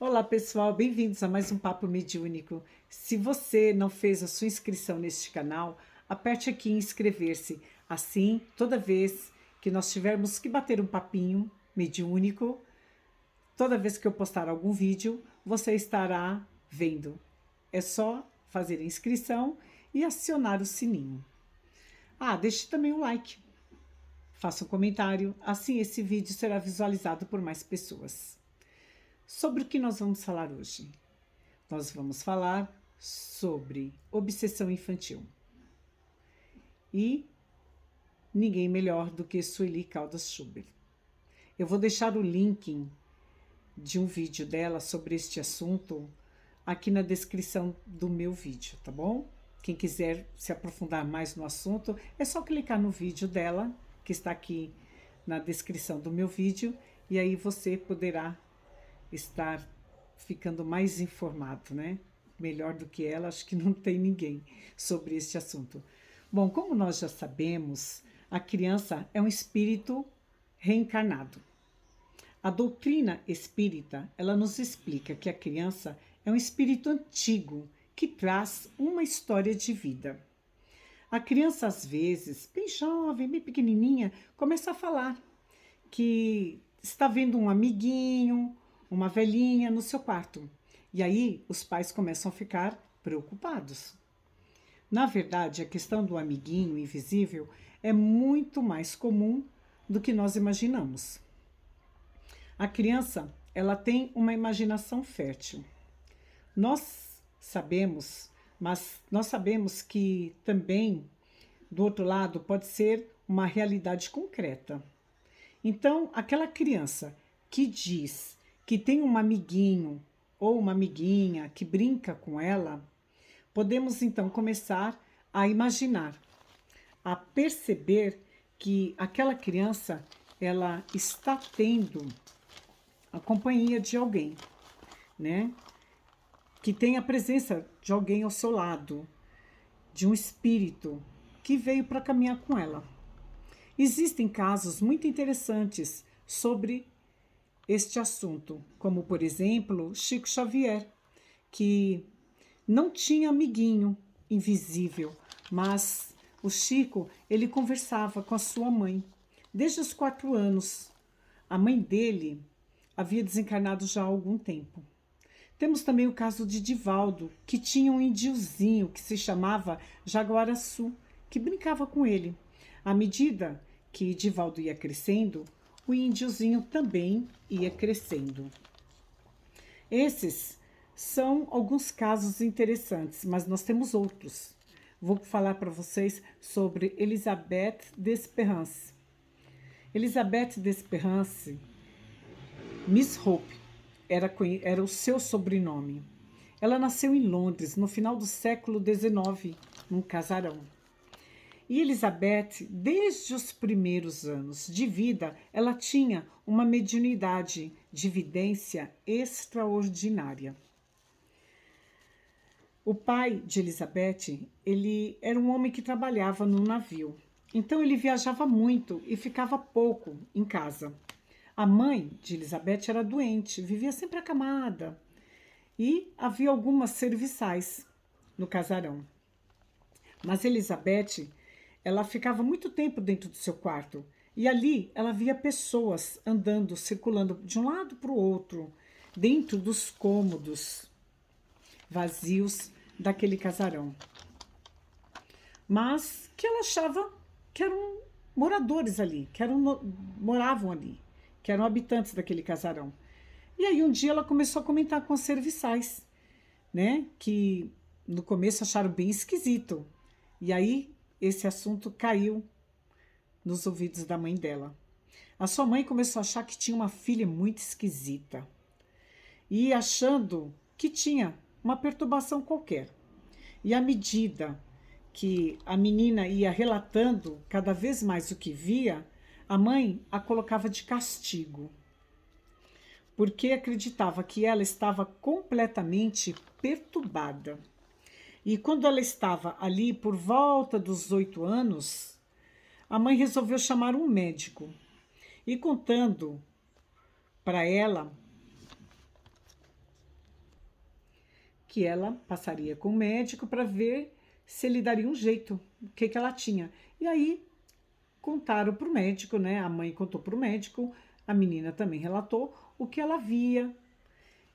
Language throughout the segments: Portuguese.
Olá, pessoal, bem-vindos a mais um Papo Mediúnico. Se você não fez a sua inscrição neste canal, aperte aqui em inscrever-se. Assim, toda vez que nós tivermos que bater um papinho mediúnico, toda vez que eu postar algum vídeo, você estará vendo. É só fazer a inscrição e acionar o sininho. Deixe também um like, faça um comentário, assim esse vídeo será visualizado por mais pessoas. Sobre o que nós vamos falar hoje? Nós vamos falar sobre obsessão infantil. E ninguém melhor do que Sueli Caldas Schubert. Eu vou deixar o link de um vídeo dela sobre este assunto aqui na descrição do meu vídeo, tá bom? Quem quiser se aprofundar mais no assunto, é só clicar no vídeo dela, que está aqui na descrição do meu vídeo, e aí você poderá estar ficando mais informado, né? Melhor do que ela, acho que não tem ninguém sobre este assunto. Bom, como nós já sabemos, a criança é um espírito reencarnado. A doutrina espírita, ela nos explica que a criança é um espírito antigo que traz uma história de vida. A criança, às vezes, bem jovem, bem pequenininha, começa a falar que está vendo um amiguinho, uma velhinha no seu quarto. E aí os pais começam a ficar preocupados. Na verdade, a questão do amiguinho invisível é muito mais comum do que nós imaginamos. A criança, ela tem uma imaginação fértil. Nós sabemos, mas nós sabemos que também, do outro lado, pode ser uma realidade concreta. Então, aquela criança que diz que tem um amiguinho ou uma amiguinha que brinca com ela, podemos então começar a imaginar, a perceber que aquela criança ela está tendo a companhia de alguém, né? Que tem a presença de alguém ao seu lado, de um espírito que veio para caminhar com ela. Existem casos muito interessantes sobre este assunto, como por exemplo Chico Xavier, que não tinha amiguinho invisível, mas o Chico ele conversava com a sua mãe desde os 4 anos. A mãe dele havia desencarnado já há algum tempo. Temos também o caso de Divaldo, que tinha um indiozinho que se chamava Jaguaraçu, que brincava com ele. À medida que Divaldo ia crescendo, o índiozinho também ia crescendo. Esses são alguns casos interessantes, mas nós temos outros. Vou falar para vocês sobre Elisabeth d'Esperance. Elisabeth d'Esperance, Miss Hope, era o seu sobrenome. Ela nasceu em Londres no final do século XIX, num casarão. E Elizabeth, desde os primeiros anos de vida, ela tinha uma mediunidade de vidência extraordinária. O pai de Elizabeth, ele era um homem que trabalhava num navio. Então ele viajava muito e ficava pouco em casa. A mãe de Elizabeth era doente, vivia sempre acamada. E havia algumas serviçais no casarão. Mas Elizabeth, ela ficava muito tempo dentro do seu quarto e ali ela via pessoas andando, circulando de um lado para o outro, dentro dos cômodos vazios daquele casarão. Mas que ela achava que eram moradores ali, moravam ali, que eram habitantes daquele casarão. E aí um dia ela começou a comentar com os serviçais, né, que no começo acharam bem esquisito. E aí esse assunto caiu nos ouvidos da mãe dela. A sua mãe começou a achar que tinha uma filha muito esquisita e achando que tinha uma perturbação qualquer. E à medida que a menina ia relatando cada vez mais o que via, a mãe a colocava de castigo, porque acreditava que ela estava completamente perturbada. E quando ela estava ali por volta dos 8 anos, a mãe resolveu chamar um médico e contando para ela que ela passaria com o médico para ver se ele daria um jeito, o que ela tinha. E aí contaram para o médico, né? A mãe contou para o médico, a menina também relatou o que ela via.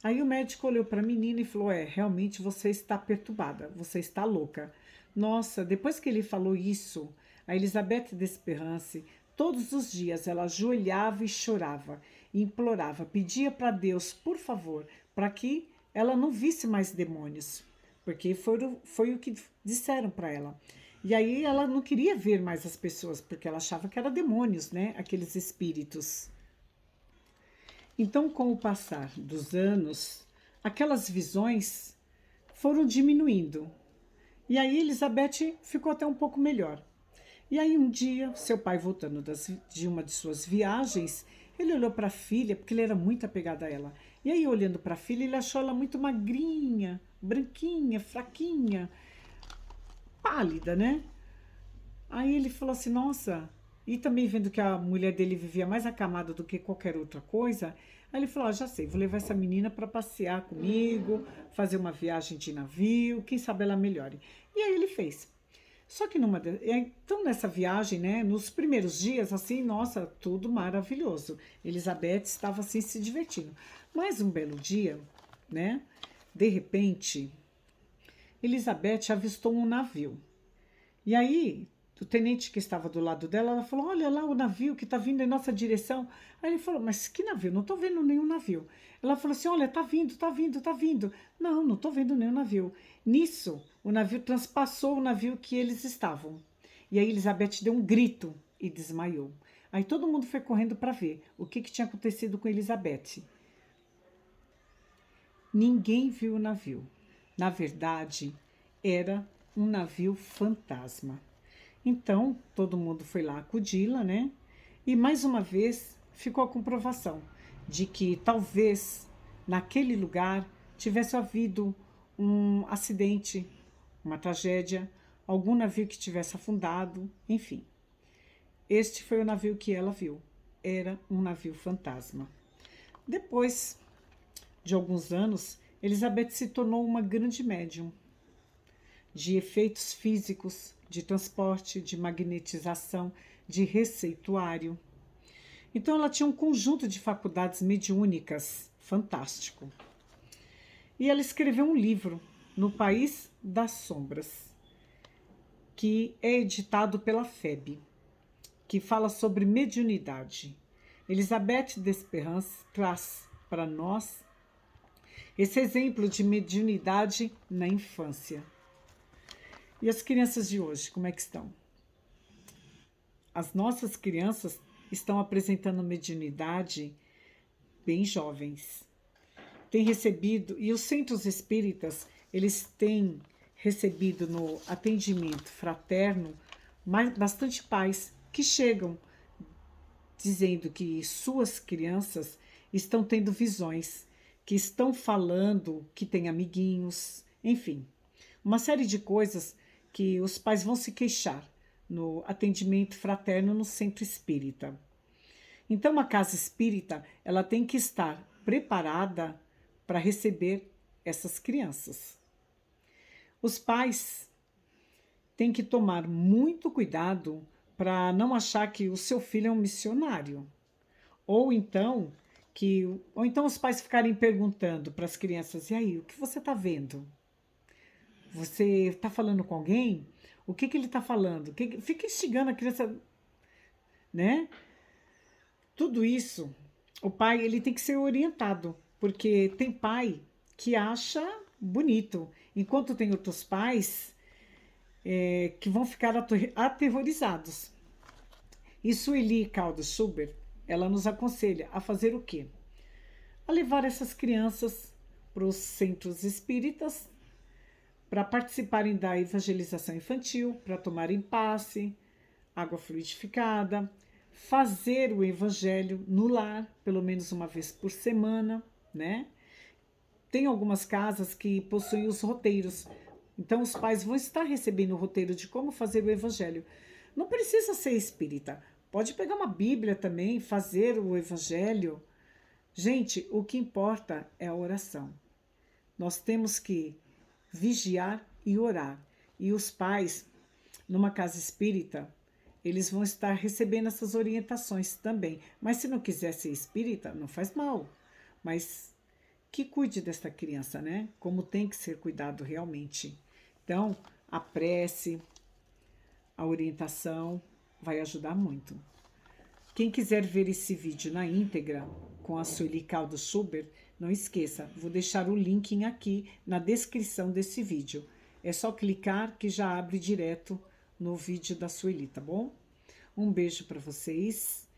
Aí o médico olhou para a menina e falou: realmente você está perturbada, você está louca. Nossa, depois que ele falou isso, a Elizabeth Desperance, todos os dias ela ajoelhava e chorava, e implorava, pedia para Deus, por favor, para que ela não visse mais demônios, porque foi o que disseram para ela. E aí ela não queria ver mais as pessoas, porque ela achava que eram demônios, né? Aqueles espíritos. Então, com o passar dos anos, aquelas visões foram diminuindo. E aí Elizabeth ficou até um pouco melhor. E aí um dia, seu pai voltando de uma de suas viagens, ele olhou para a filha, porque ele era muito apegado a ela. E aí, olhando para a filha, ele achou ela muito magrinha, branquinha, fraquinha, pálida, né? Aí ele falou assim, nossa, e também vendo que a mulher dele vivia mais acamada do que qualquer outra coisa, aí ele falou, já sei, vou levar essa menina para passear comigo, fazer uma viagem de navio, quem sabe ela melhore. E aí ele fez. Só que então nessa viagem, né, nos primeiros dias, assim, nossa, tudo maravilhoso. Elizabeth estava assim se divertindo. Mas um belo dia, né, de repente, Elizabeth avistou um navio. E aí, o tenente que estava do lado dela, ela falou, olha lá o navio que está vindo em nossa direção. Aí ele falou, mas que navio? Não estou vendo nenhum navio. Ela falou assim, olha, está vindo, está vindo, está vindo. Não estou vendo nenhum navio. Nisso, o navio transpassou o navio que eles estavam. E aí Elizabeth deu um grito e desmaiou. Aí todo mundo foi correndo para ver o que tinha acontecido com Elizabeth. Ninguém viu o navio. Na verdade, era um navio fantasma. Então, todo mundo foi lá acudi-la, né? E mais uma vez ficou a comprovação de que talvez naquele lugar tivesse havido um acidente, uma tragédia, algum navio que tivesse afundado, enfim. Este foi o navio que ela viu. Era um navio fantasma. Depois de alguns anos, Elizabeth se tornou uma grande médium de efeitos físicos, de transporte, de magnetização, de receituário. Então ela tinha um conjunto de faculdades mediúnicas fantástico. E ela escreveu um livro, No País das Sombras, que é editado pela FEB, que fala sobre mediunidade. Elizabeth Desperance traz para nós esse exemplo de mediunidade na infância. E as crianças de hoje, como é que estão? As nossas crianças estão apresentando mediunidade bem jovens. Têm recebido, e os centros espíritas, eles têm recebido no atendimento fraterno bastante pais que chegam dizendo que suas crianças estão tendo visões, que estão falando que têm amiguinhos, enfim, uma série de coisas que os pais vão se queixar no atendimento fraterno no centro espírita. Então, a casa espírita, ela tem que estar preparada para receber essas crianças. Os pais têm que tomar muito cuidado para não achar que o seu filho é um missionário. Ou então os pais ficarem perguntando para as crianças, e aí, o que você está vendo? Você está falando com alguém? O que ele está falando? Fica instigando a criança, né? Tudo isso, o pai ele tem que ser orientado, porque tem pai que acha bonito, enquanto tem outros pais que vão ficar aterrorizados. E Sueli Caldas Schubert, ela nos aconselha a fazer o quê? A levar essas crianças para os centros espíritas, para participarem da evangelização infantil, para tomarem passe, água fluidificada, fazer o evangelho no lar, pelo menos uma vez por semana, né? Tem algumas casas que possuem os roteiros, então os pais vão estar recebendo o roteiro de como fazer o evangelho. Não precisa ser espírita, pode pegar uma Bíblia também, fazer o evangelho. Gente, o que importa é a oração. Nós temos que vigiar e orar. E os pais, numa casa espírita, eles vão estar recebendo essas orientações também. Mas se não quiser ser espírita, não faz mal. Mas que cuide desta criança, né? Como tem que ser cuidado realmente. Então, a prece, a orientação vai ajudar muito. Quem quiser ver esse vídeo na íntegra com a Sueli Caldo Schubert, não esqueça, vou deixar o link aqui na descrição desse vídeo. É só clicar que já abre direto no vídeo da Sueli, tá bom? Um beijo para vocês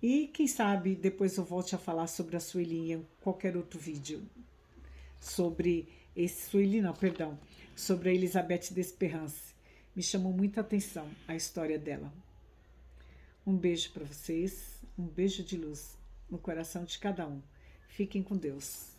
e quem sabe depois eu volte a falar sobre a Sueli em qualquer outro vídeo. Sobre esse Sueli, não, perdão, sobre a Elizabeth Desperance. Me chamou muita atenção a história dela. Um beijo para vocês, um beijo de luz no coração de cada um. Fiquem com Deus.